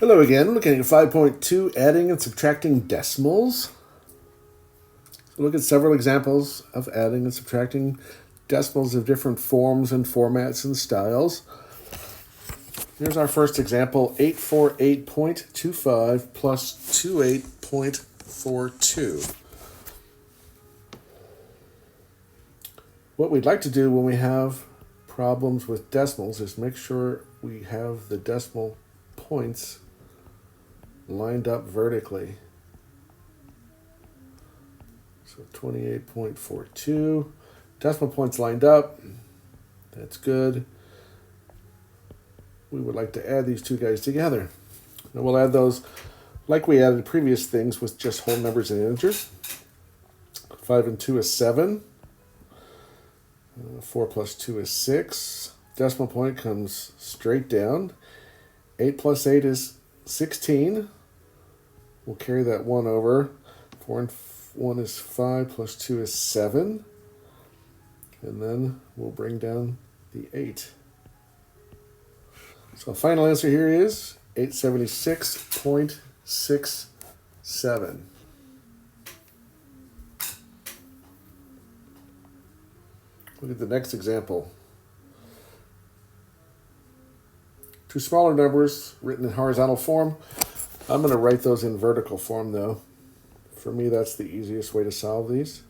Hello again, looking at 5.2, adding and subtracting decimals. So look at several examples of adding and subtracting decimals of different forms and formats and styles. Here's our first example, 848.25 plus 28.42. What we'd like to do when we have problems with decimals is make sure we have the decimal points lined up vertically. So 28.42, decimal points lined up, that's good. We would like to add these two guys together. And we'll add those like we added previous things with just whole numbers and integers. 5 and 2 is 7. 4 plus 2 is 6. Decimal point comes straight down. 8 plus 8 is 16. We'll carry that 1 over. 4 and 1 is 5 plus 2 is 7. And then we'll bring down the 8. So the final answer here is 876.67. Look at the next example. Two smaller numbers written in horizontal form. I'm going to write those in vertical form though. For me, that's the easiest way to solve these.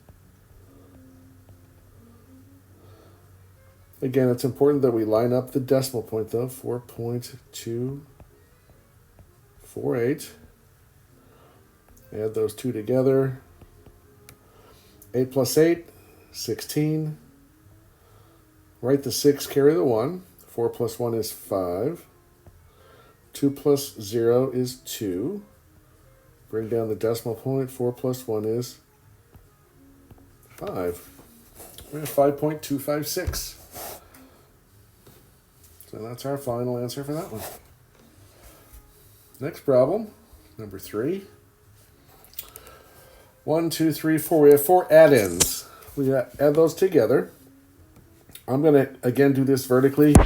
Again, it's important that we line up the decimal point though, 4.248. Add those two together. 8 plus 8, 16. Write the 6, carry the 1. 4 plus 1 is 5. 2 plus 0 is 2. Bring down the decimal point. 4 plus 1 is 5. We have 5.256. So that's our final answer for that one. Next problem, number 3. 1, 2, 3, 4. We have 4 add-ins. We add those together. I'm going to, again, do this vertically.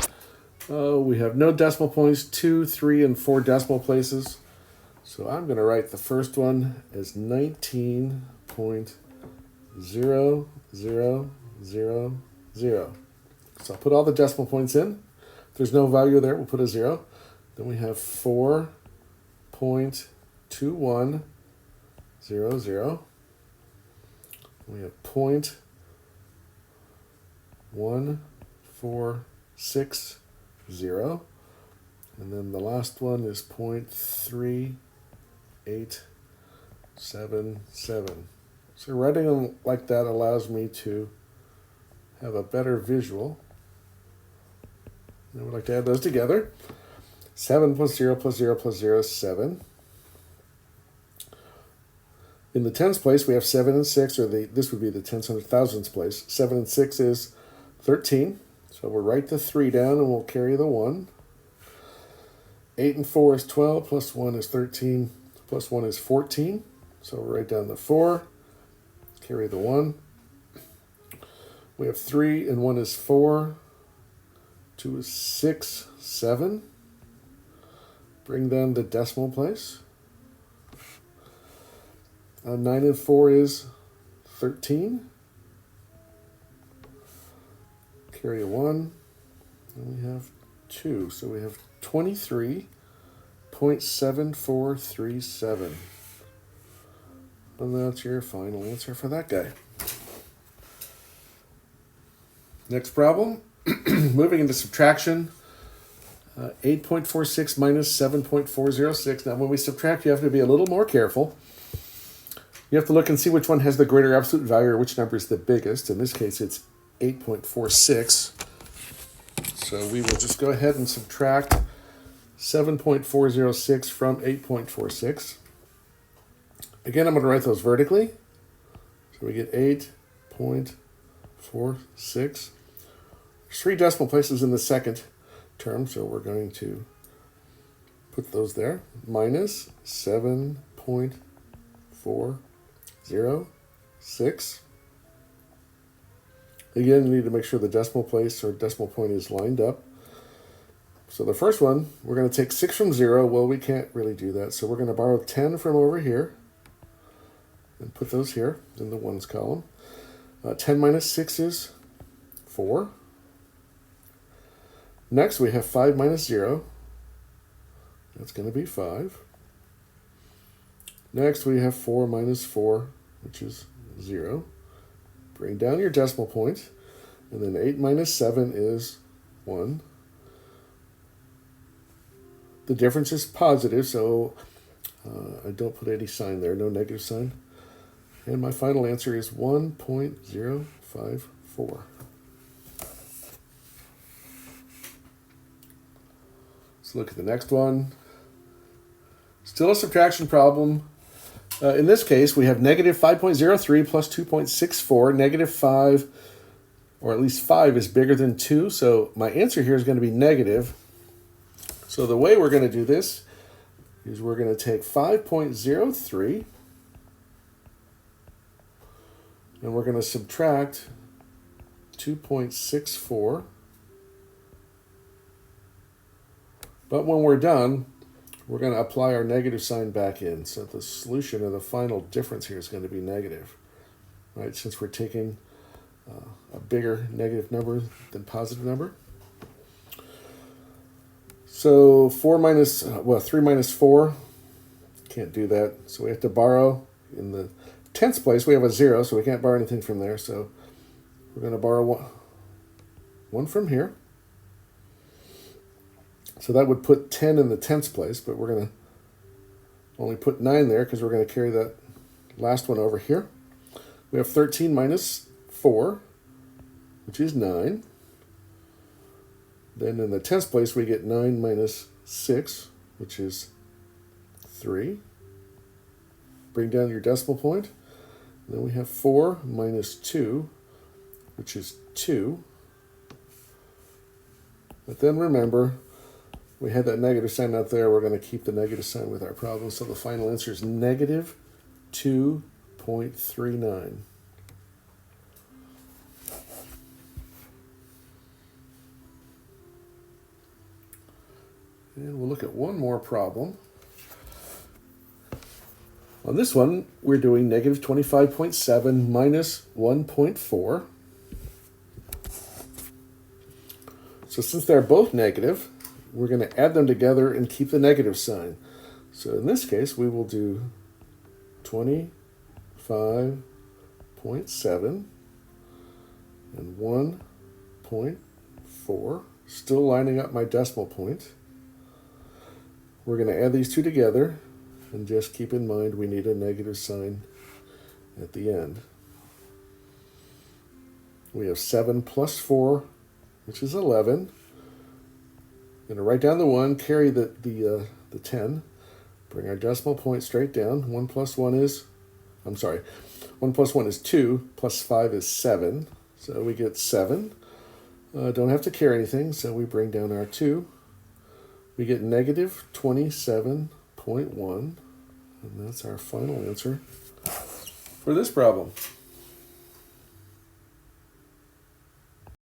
We have no decimal points, 2, 3, and 4 decimal places. So I'm going to write the first one as 19.0000. So I'll put all the decimal points in. If there's no value there, we'll put a 0. Then we have 4.2100. We have 0.1460. And then the last one is 0.3877. So writing them like that allows me to have a better visual. And I would like to add those together. 7 plus 0 plus 0 plus 0 is 7. In the tens place, we have 7 and 6, or this would be the tens, hundreds, thousands place. 7 and 6 is 13. So we'll write the 3 down and we'll carry the 1. 8 and 4 is 12, plus 1 is 13, plus 1 is 14. So we'll write down the 4, carry the 1. We have 3 and 1 is 4. 2 is 6, 7. Bring down the decimal place. 9 and 4 is 13. Carry a 1. And we have 2. So we have 23.7437. And that's your final answer for that guy. Next problem. Moving into subtraction. 8.46 minus 7.406. Now when we subtract, you have to be a little more careful. You have to look and see which one has the greater absolute value or which number is the biggest. In this case, it's 8.46. So we will just go ahead and subtract 7.406 from 8.46. Again, I'm going to write those vertically. So we get 8.46. There's 3 decimal places in the second term, so we're going to put those there. Minus 7.406. Again, you need to make sure the decimal place or decimal point is lined up. So the first one, we're going to take 6 from 0. Well, we can't really do that. So we're going to borrow 10 from over here and put those here in the ones column. 10 minus 6 is 4. Next, we have 5 minus 0. That's going to be 5. Next, we have 4 minus 4, which is 0. Bring down your decimal point. And then 8 minus 7 is 1. The difference is positive, so I don't put any sign there, no negative sign. And my final answer is 1.054. Let's look at the next one. Still a subtraction problem. In this case, we have negative 5.03 plus 2.64. Negative 5, or at least 5, is bigger than 2, so my answer here is going to be negative. So the way we're going to do this is we're going to take 5.03 and we're going to subtract 2.64. But when we're done, we're going to apply our negative sign back in. So the solution of the final difference here is going to be negative, right? Since we're taking a bigger negative number than positive number. So 3 minus 4, can't do that. So we have to borrow. In the tens place, we have a 0, so we can't borrow anything from there. So we're going to borrow one from here. So that would put 10 in the tens place, but we're going to only put 9 there because we're going to carry that last one over here. We have 13 minus 4, which is 9. Then in the tens place, we get 9 minus 6, which is 3. Bring down your decimal point. And then we have 4 minus 2, which is 2. But then remember, we had that negative sign out there. We're going to keep the negative sign with our problem. So the final answer is negative 2.39. And we'll look at one more problem. On this one, we're doing negative 25.7 minus 1.4. So since they're both negative, we're going to add them together and keep the negative sign. So in this case, we will do 25.7 and 1.4, still lining up my decimal point. We're going to add these two together, and just keep in mind we need a negative sign at the end. We have 7 plus 4, which is 11. I'm going to write down the 1, carry the 10, bring our decimal point straight down. 1 plus 1 is 2, plus 5 is 7. So we get 7. Don't have to carry anything, so we bring down our 2. We get negative 27.1, and that's our final answer for this problem.